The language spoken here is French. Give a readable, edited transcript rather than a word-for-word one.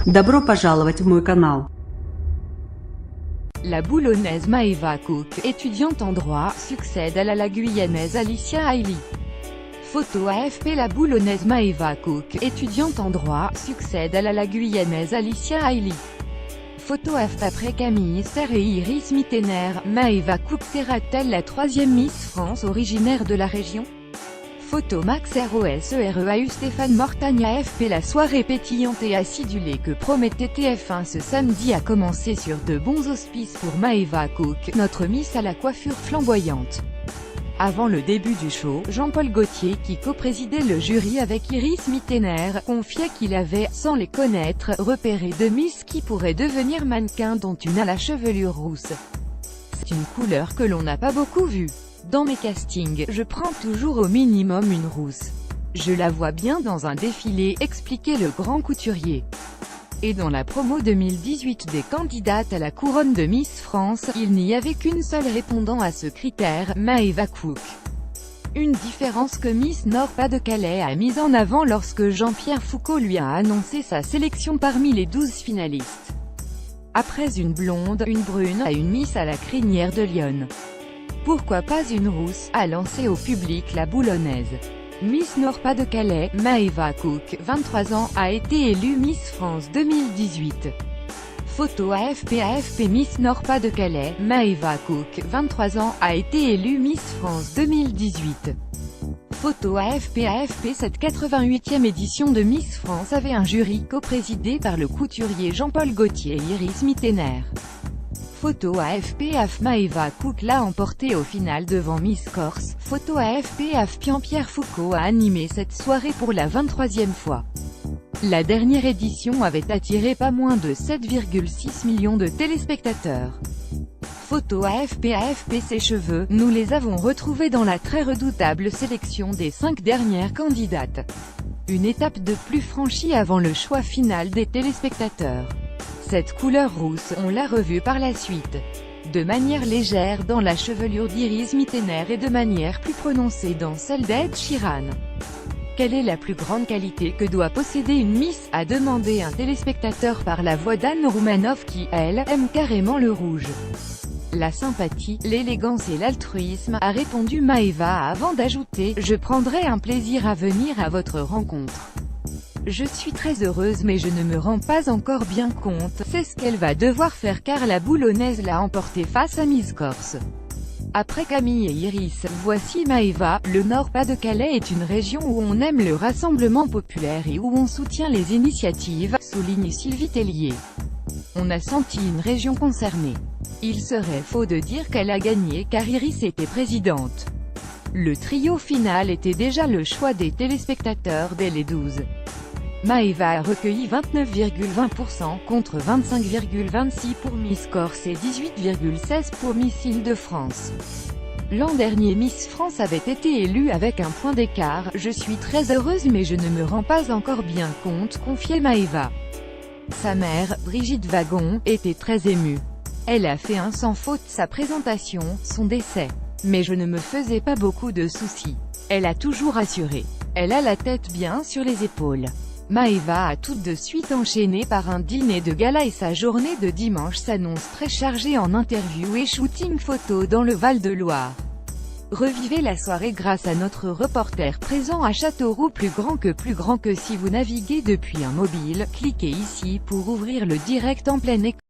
Добро пожаловать в мой канал. La boulonnaise Maeva Cook, étudiante en droit, succède à la guyanaise Alicia Hailey. Photo AFP. La boulonnaise Maeva Cook, étudiante en droit, succède à la guyanaise Alicia Hailey. Photo AFP. Après Camille Serre et Iris Mittener, Maeva Cook sera-t-elle la troisième Miss France originaire de la région? Photo Max ROSEREAU. Stéphane Mortagne AFP. La soirée pétillante et acidulée que promettait TF1 ce samedi a commencé sur de bons auspices pour Maeva Cook, notre Miss à la coiffure flamboyante. Avant le début du show, Jean-Paul Gaultier, qui co-présidait le jury avec Iris Mittener, confiait qu'il avait, sans les connaître, repéré deux Miss qui pourraient devenir mannequins, dont une à la chevelure rousse. C'est une couleur que l'on n'a pas beaucoup vue. Dans mes castings, je prends toujours au minimum une rousse. Je la vois bien dans un défilé, expliquait le grand couturier. Et dans la promo 2018 des candidates à la couronne de Miss France, il n'y avait qu'une seule répondant à ce critère, Maeva Cook. Une différence que Miss Nord-Pas-de-Calais a mise en avant lorsque Jean-Pierre Foucault lui a annoncé sa sélection parmi les 12 finalistes. Après une blonde, une brune et une Miss à la crinière de Lyon. Pourquoi pas une rousse, a lancé au public la boulonnaise. Miss Nord-Pas-de-Calais, Maeva Cook, 23 ans, a été élue Miss France 2018. Photo AFP. Miss Nord-Pas-de-Calais, Maeva Cook, 23 ans, a été élue Miss France 2018. Photo AFP. Cette 88e édition de Miss France avait un jury co-présidé par le couturier Jean-Paul Gaultier et Iris Mittener. Photo AFP. Maeva Cook l'a emporté au final devant Miss Corse. Photo AFP. Jean-Pierre Foucault a animé cette soirée pour la 23e fois. La dernière édition avait attiré pas moins de 7,6 millions de téléspectateurs. Photo AFP. Ses cheveux, nous les avons retrouvés dans la très redoutable sélection des 5 dernières candidates. Une étape de plus franchie avant le choix final des téléspectateurs. Cette couleur rousse, on l'a revue par la suite. De manière légère dans la chevelure d'Iris Mittener et de manière plus prononcée dans celle d'Ed Sheeran. Quelle est la plus grande qualité que doit posséder une Miss, a demandé un téléspectateur par la voix d'Anne Roumanoff qui, elle, aime carrément le rouge. La sympathie, l'élégance et l'altruisme, a répondu Maeva avant d'ajouter « Je prendrai un plaisir à venir à votre rencontre. Je suis très heureuse mais je ne me rends pas encore bien compte, c'est ce qu'elle va devoir faire car la boulonnaise l'a emporté face à Miss Corse. » Après Camille et Iris, voici Maeva. Le Nord-Pas-de-Calais est une région où on aime le rassemblement populaire et où on soutient les initiatives, souligne Sylvie Tellier. On a senti une région concernée. Il serait faux de dire qu'elle a gagné car Iris était présidente. Le trio final était déjà le choix des téléspectateurs dès les 12. Maeva a recueilli 29,20% contre 25,26% pour Miss Corse et 18,16% pour Miss Île-de-France. L'an dernier Miss France avait été élue avec un point d'écart. Je suis très heureuse mais je ne me rends pas encore bien compte, confiait Maeva. Sa mère, Brigitte Wagon, était très émue. Elle a fait un sans faute sa présentation, son décès. Mais je ne me faisais pas beaucoup de soucis. Elle a toujours assuré. Elle a la tête bien sur les épaules. Maeva a tout de suite enchaîné par un dîner de gala et sa journée de dimanche s'annonce très chargée en interviews et shooting photo dans le Val-de-Loire. Revivez la soirée grâce à notre reporter présent à Châteauroux. Plus grand que si vous naviguez depuis un mobile, cliquez ici pour ouvrir le direct en plein écran.